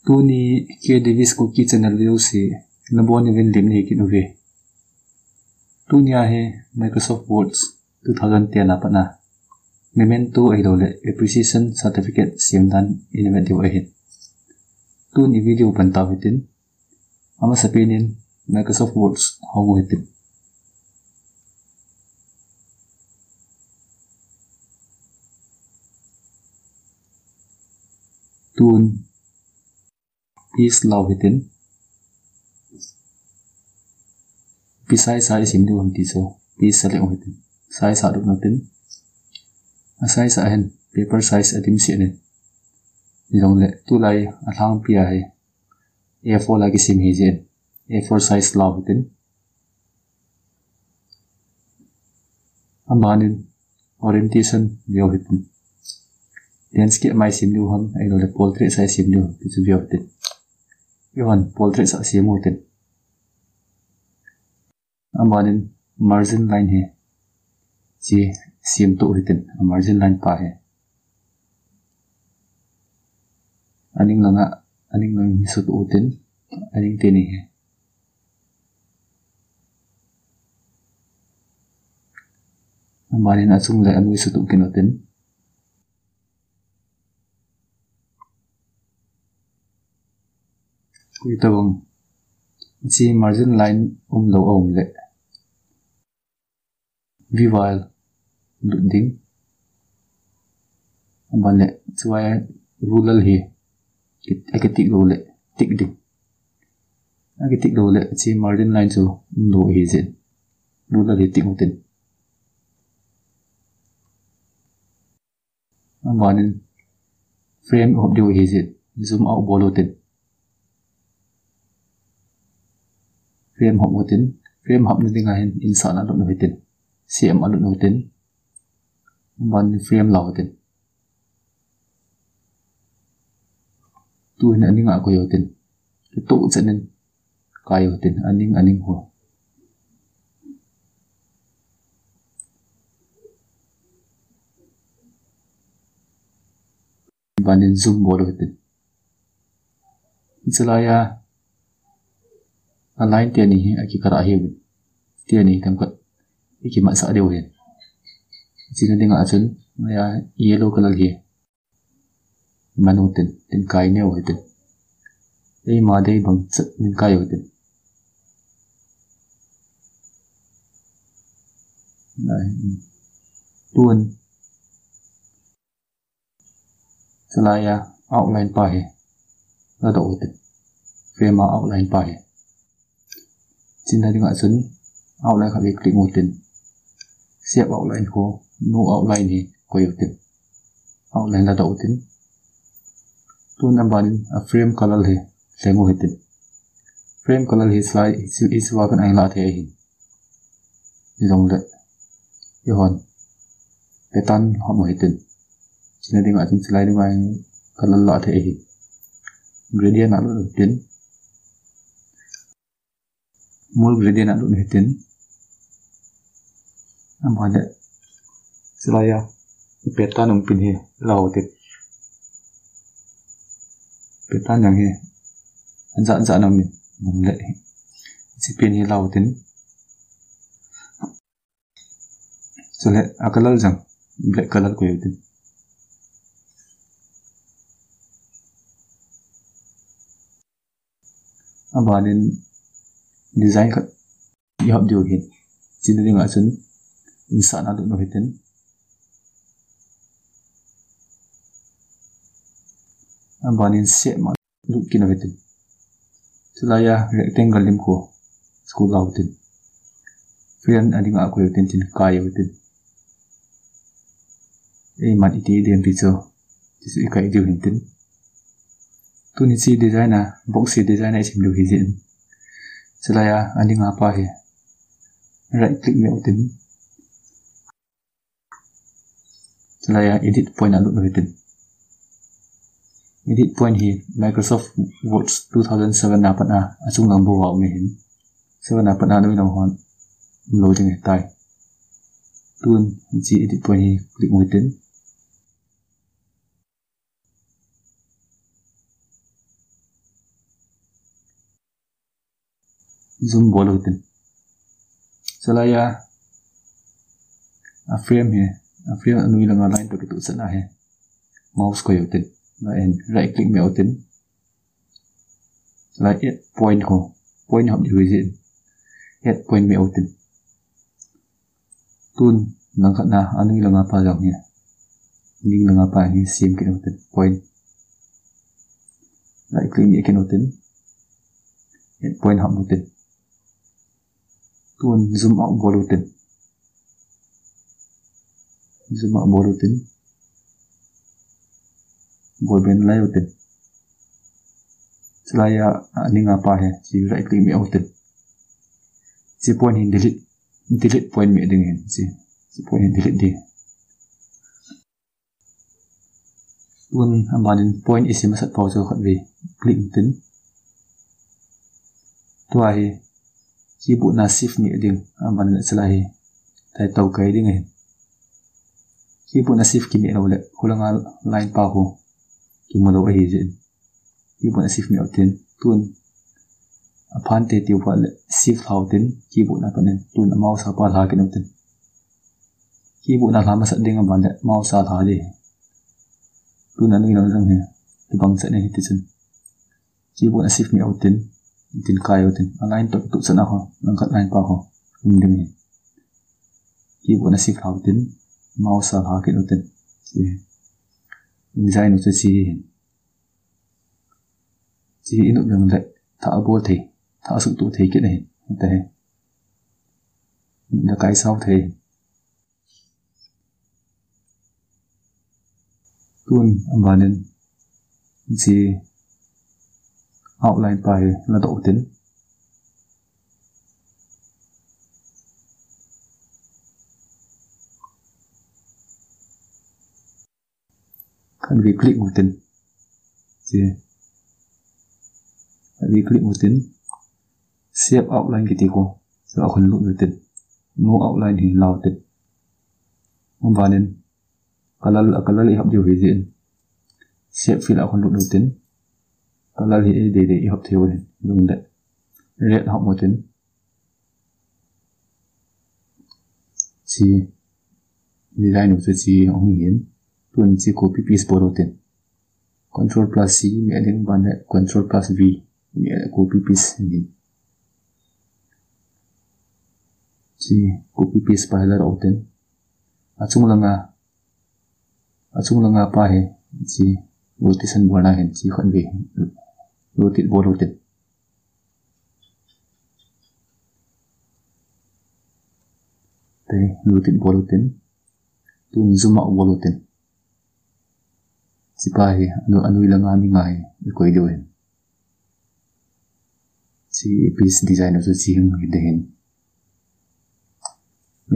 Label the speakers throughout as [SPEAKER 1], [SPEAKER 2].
[SPEAKER 1] Tuni K Davis Cookie Channel Video si Nabon event lim ni kinuve. Tunia he Microsoft Word 2010 apa na. Memento ay dole appreciation certificate siamdan innovative ay hit. Tuni video pantaw hitin. Ama sapinin Microsoft Word hawo hitin. Tun is law hitin. Pisai sai sim du ham tiso. Pis sale ong hitin. Sai sa duk natin. Asai sa hen paper size adim si ne. Nilong le tu lai athang pia he. A4 lagi sim hi jen. A4 size law hitin. Amanin orientation view hitin. Landscape mai sim du ham ai lo le portrait size sim du tiso view hitin. Yohan portrait sa sim hitin. Amanin margin line he. Si sim tu hitin margin line pa he. Aning lang hisut utin aning tini he. Amanin atsung le anu hisut ukin utin. Kuita bang si margin line lo le. Vival ding abale chuai rural hi aketik lo le tik ding aketik lo le chi margin line chu lo hi jen rural hi tik mutin amanin frame of dio hi jen zoom out bolotin frame hop mutin frame hop ni dinga hin insana lo no hitin CM alut nutin ban frame lautin tu hin aning a ko yotin tu chanin ka yotin aning ho banin zoom bolo hitin chalaya align te ni aki kara hi te ni tamkat iki masa deu hen sina dinga achun ya yellow color hi manutin tin kai ne hoitin ei ma dei bang chat min kai hoitin nai tuan salaya outline pa he la do hoitin frame outline pa he sina dinga achun outline khabi click mutin siap outline ko no outline hi ko yutin outline la dautin tu nambanin a frame color he sengo hitin frame color hi slide is wa kan aila the hi jong le yohon petan hom hitin sina dinga achun slide ma color la the hi gradient na lo hitin mul gradient na lo hitin amane selaya petan umpin he lautit petan yang he anja namin namle sipin he lautin sele akalal jang black color ko yutin amanin design ka yob dio hin sinali nga sun insana do no hitin ambanin se ma lukin no hitin selaya rectangle lim ko school lautin friend adinga ko yutin tin kai yutin ei man iti dem picho tisu ikai dio hintin tuni si designer box si designer sim do hizin selaya adinga pa he right click me utin selaya edit point alut no hitin edit point hi Microsoft Word 2007 na pat na achung lang bo wa me hin 7 na pat na no long hon loading tai tun ji edit point hi click mo hitin zoom bol hotin salaya a frame anui langa line to kitu sana he mouse ko yotin la en right click me hotin like 8 point hop di wizin 8 point me hotin tun nang na anui langa pa jang he ning langa pa hi sim kin hotin point right click me kin hotin 8 point hop hotin tun zoom out bol hotin zoom out bol hotin bol ben lai hotin selaya ning apa he si right click me hotin si point hin delete point me dengan si point hin delete di tun amanin point isi masat pause khat vi click tin tua hi si bu na shift me ding aman selai tai tau kai ding he si bu na shift ki me lo le khulanga line pa ko ki mo lo hi jin si bu na shift me hotin tun aphan te tiu fa le shift hautin ki bu na panen tun mouse pa la kin hotin ki bu na lama sat ding aman le mouse sa tha di tun anui lang jang he ti bang sa ne ti chen ki bu na shift me hotin tin kai hotin align to tu sana ko nang kat line pa ko ding he ki bu na shift hautin mouse sa ha kin hotin si design no si inu bang le tha bo thei tha su tu thei ke ne te da kai sau thei tun ambanen si outline pa he la do tin kan vi click hotin si vi click hotin save outline kiti ko so akhon lu hotin no outline hi law tin ambanen kalal ihap jo hizin save fil akhon lu hotin kalal hi de ihap theo hin lung le red hop motin si design of si ong yin tun si copy paste borotin control plus c me ading ban control plus v me copy paste yin si copy paste pa lar oten achung langa pa he si rotation bona hen si khon ve rotate borotin te rotate borotin tun zoom out borotin si pa he anui langa mi ngai ikoi do hen si piece design so si hing de hen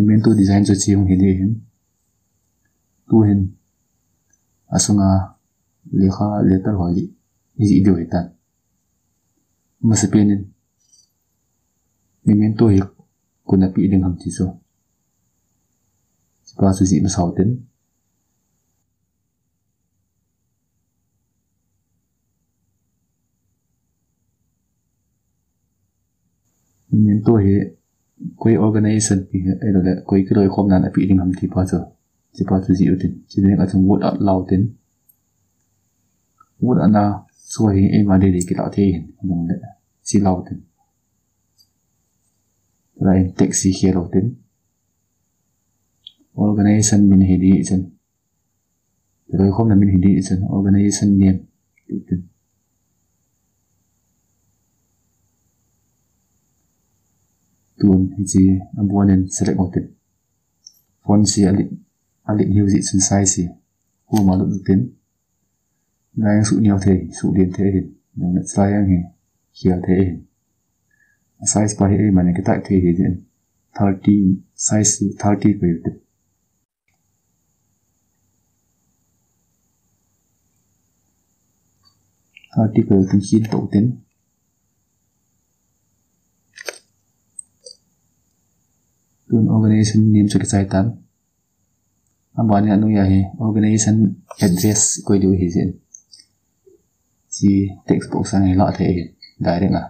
[SPEAKER 1] men to design so si hing de hen tu hen asunga lekha letter holi isi do eta masapenin men to hi kuna pi ding ham ti so si pa su si masautin men to he koi organization pi ai lo le koi ki roi khom nan api ding ham ti pa so si pa su si utin si ne ka chung word out loud tin word ana so hi e ma de ki la the hin nong le si loud tin ra in text si hero tin organization min hi di chen roi khom na min hi di chen organization name tin tun hi ambonen select hotin font si ali use it sin size si hu ma lu tin nang su niaw the su den the hin nang na slai ang hi here the hin size pa hi mane ke tak the hi den 30 size 30 pe yotin 30 pe yotin hin to tin tun organization name so ke tan ambani anu ya he organization address koi du hi zen si text box ang la the direct na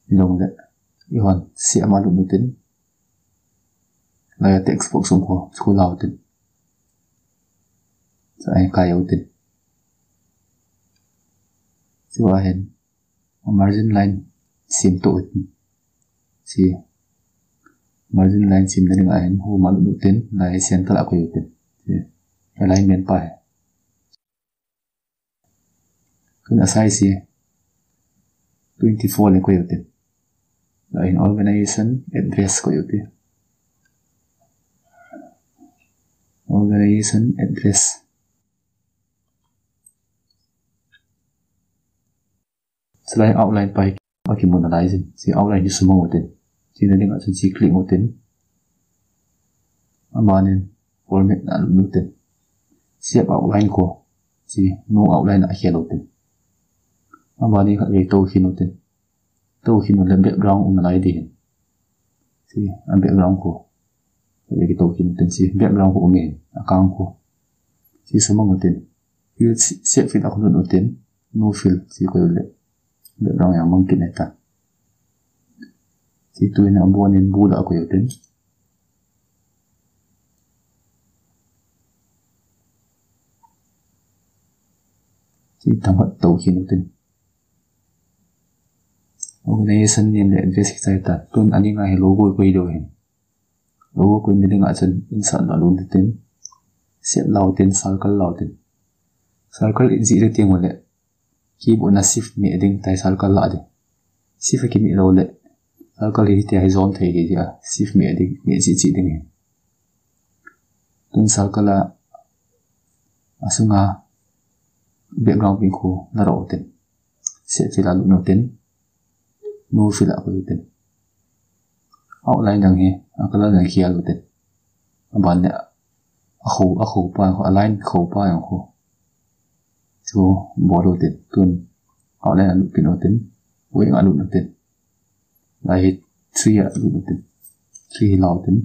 [SPEAKER 1] Long le Iwan si amalu nutin la text box ko school outin sa ay kayautin so ahen margin line sim to utin si margin line sim na ahen hu malu nutin la center ako yutin alignment pa kun asai si 24 le ko yutin la in organization address ko yutin organization address selain outline pa makin monalizing si outline ni semua utin si na dengan si click utin amanin format na utin siap outline ko si no outline na hian utin amani khat ve to hin utin to hin le background unalai din si an background ko le ki to hin utin si background ko umen akang ko si semua utin fill siap fill aku utin no fill si ko le background yang mungkin eta situ ini ambonin budak aku yutin si tampat tau hin yutin organization name le address kita eta tun ani ngai logo ko ido hin logo ko ni nga chen insert la lun tin set lautin circle lautin circle inzi le tiang le keyboard na shift mi eding tai circle la de shift ki mi lo le circle hi ti ai zone thei ge ja shift mi eding mi chi chi ding tun circle la asunga background pin ko na ro tin set fi la lu no tin no fi la ko tin outline dang hi akala dang hi alu tin aban ne a kho pa ko align kho pa yang ko so bodo tin tun outline alu pin tin we alu no tin lai 3 alu no tin 3 lau tin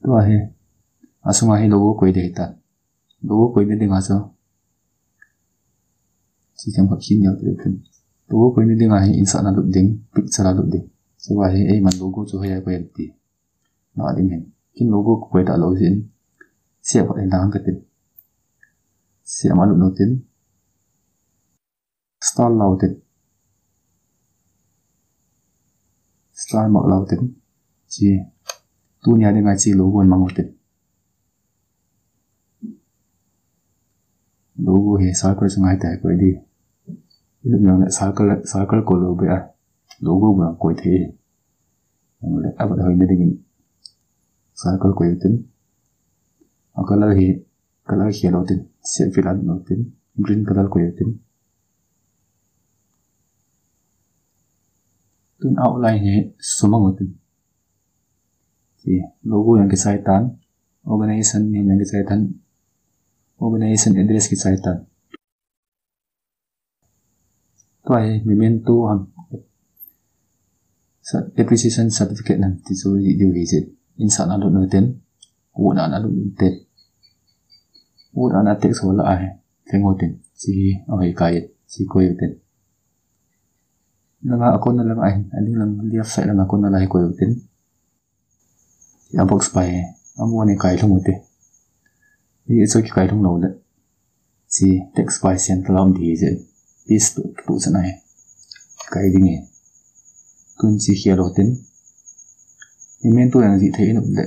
[SPEAKER 1] to he asuma hi logo ko de ta logo ko de ding aso si jam khap sin ya de tin logo ko de ding a hi insa na lu ding picture alu ding so wa he ei man logo chu he ko ti na ding hen kin logo ko da lo sin sia ko dang ka tin sia ma lu no tin start lau tin start mak lau tin chi tu nya de ngai chi logo mang tin logo he circle sangai ta ko di ilum yang circle ko lo be a logo ba ko the ang le aba da hoine ding circle ko yutin akala hi color hi lo tin se filan no tin green color ko yutin tun outline he sumang utin si logo yang ke saitan organization ni yang ke saitan organization address ki saitan to ai memento ham appreciation certificate nan ti so di wi je insa na do ten u na do ten u na text wala ai tengotin si ai kai si ko yuten nanga akon na lang ai ani lang left side lang akon na lai ko yuten ya box pai amone kai thumuti ni so ki kai thung no le si text by central am di je is tu sanai kai ding e tun chi khia lo tin memento yang ji the no le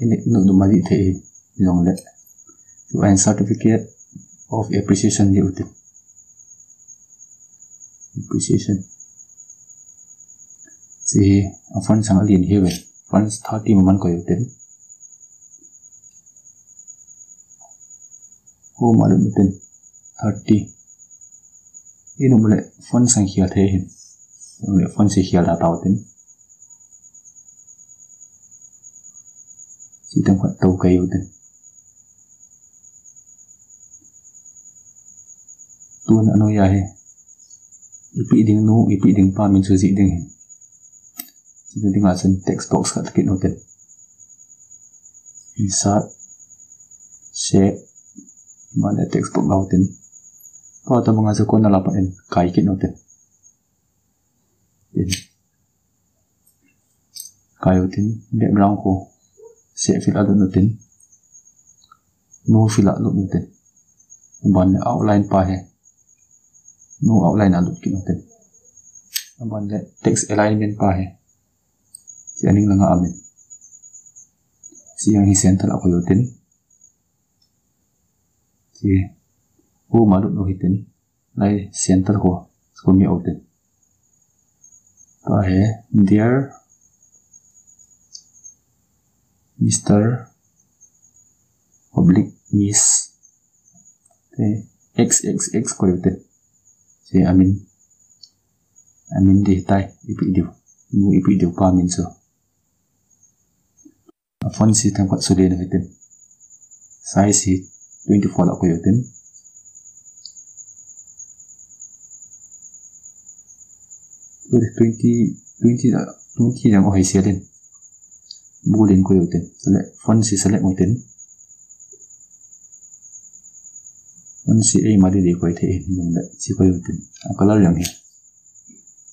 [SPEAKER 1] ini no ma ji the long le so an certificate of appreciation di utin appreciation si afan sang alin here funds 30 man ko utin ho malu utin 30 inu mule font sang khia the hin mule font si khia la taw tin si tam khat tau kai utin tuan ano ya he ipi ding nu ipi ding pa min su ji ding hin si ding a sen text box khat ki no ten insert shape mana text box lautin pa ta mga sa ko na lapain kai ki no ten ini kayu tin background ko sẽ fill out nutin no fill out nutin ban outline pa he no outline alut ki nutin ban text alignment pa he si aning langa amin si yang hi center ako yutin si malut no hitin lai center ko mi outin pa he dear Mr. Public Miss XXX ko yutin si amin di tay ipidiw pa amin so font si tempat sudah na hitin size si 24 ako yutin so 20 yang ohay siya din bulin ko yutin select font si select mo yutin font si ay madili ko itiin yung si ko yutin ang color yang hi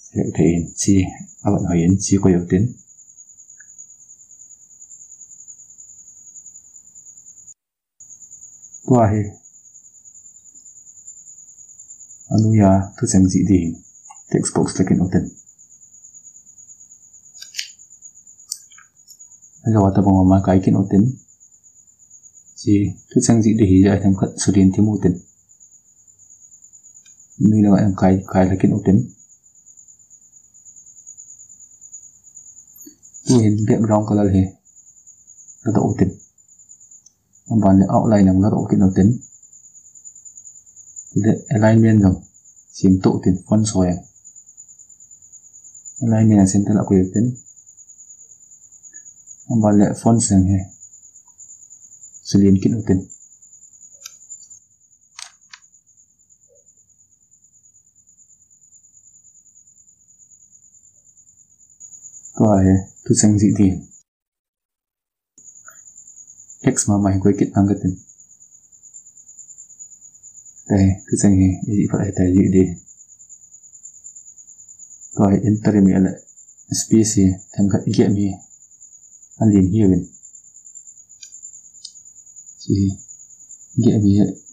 [SPEAKER 1] select itiin si awan hayin si ko yutin tua hi anu ya tu sang zi di text box lekin yutin agawa ta bang ma kai kin utin si tu sang zi de hi ja tham khat sudin thi mutin ni la ang kai la kin utin tu hin background color he la da utin ang ban le outline ang la da utin utin de alignment dong sim to utin font so yang alignment ang center ako utin ang bale font sang he sulin kin utin to he tu sang zi di x ma mai ko kit angatin tu sang he zi fa ta zi di to enter mi ala space he tham kat ge mi alien hirin si ge bi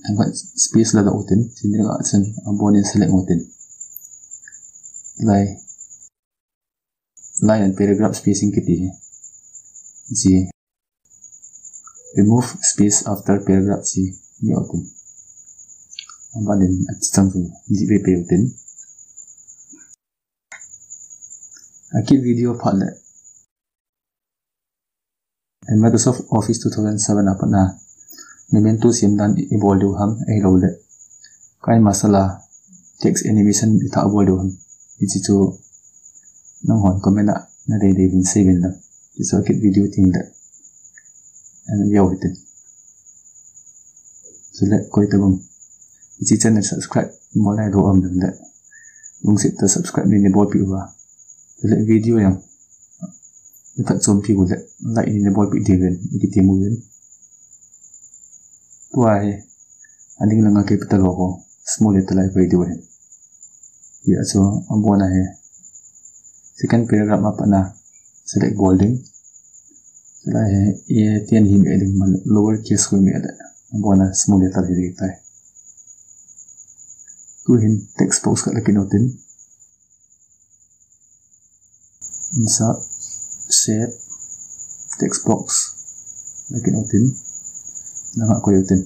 [SPEAKER 1] angkat space la da utin sini ga san abone select utin line and paragraph spacing kiti si remove space after paragraph si ni utin ambalin at sampu di pp utin akit video phala Microsoft Office 2007 apa na memento simdan iboldo ham ai lole kai masala text animation ita iboldo ham ichi chu nang hon comment na dei vin sevin da ki circuit video ting da and yaw hitin select koi tabung ichi channel subscribe mo lai do am da lung sit ta subscribe ni bol pi wa select video yang ipat zoom pi gule like ni bol pi digen ikiti mugen tua he aning langa capital ko small letter lai koi diwen ya so ambona he second paragraph apa na select bolding sela he e tian him eding man lower case ko mi ada ambona small letter diri tai tu hin text box ka laki notin insert shape text box lagi notin nama ko yutin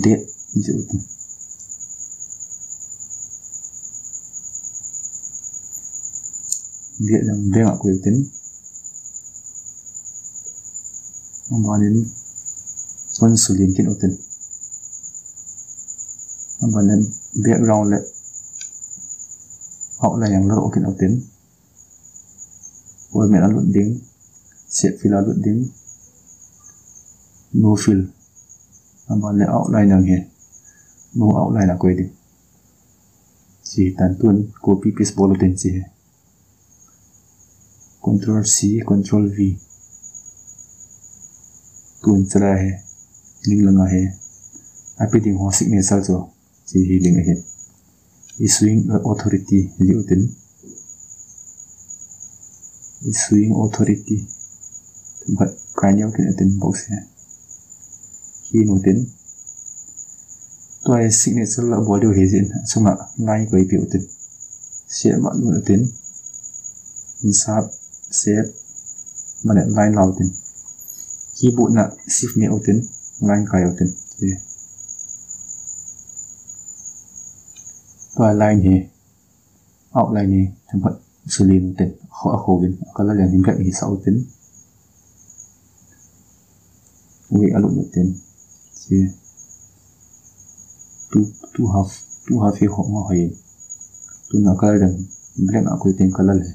[SPEAKER 1] date di utin dia yang dia ko yutin ambanin konsulin kin utin ambanin background le outline yang lo kin utin format alut ding shape fill alut ding no fill amban le outline yang he no outline aku ini si tantun copy paste bolotin si he Ctrl C Ctrl V tun chara he link langa he api ding ho signature so si link he issuing authority di utin issuing authority but kanya kin atin box he hi no tin to ai signature la body hezin sunga ngai koi pi utin se ma nu atin insert save mane line lautin keyboard na shift ne utin line kai utin to line he outline he tempat sulin utin kho bin kala yang himrak hi sautin we aluk utin si two half hi ho ma hai tu na kala dan black aku tin kala le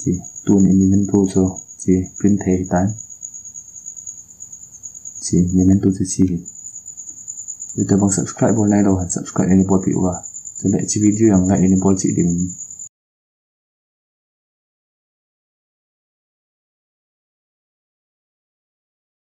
[SPEAKER 1] si tu ni min tu so si print thei tan si min tu si video bang subscribe boleh lo subscribe ini buat video lah. Jadi video yang lain ini boleh sih di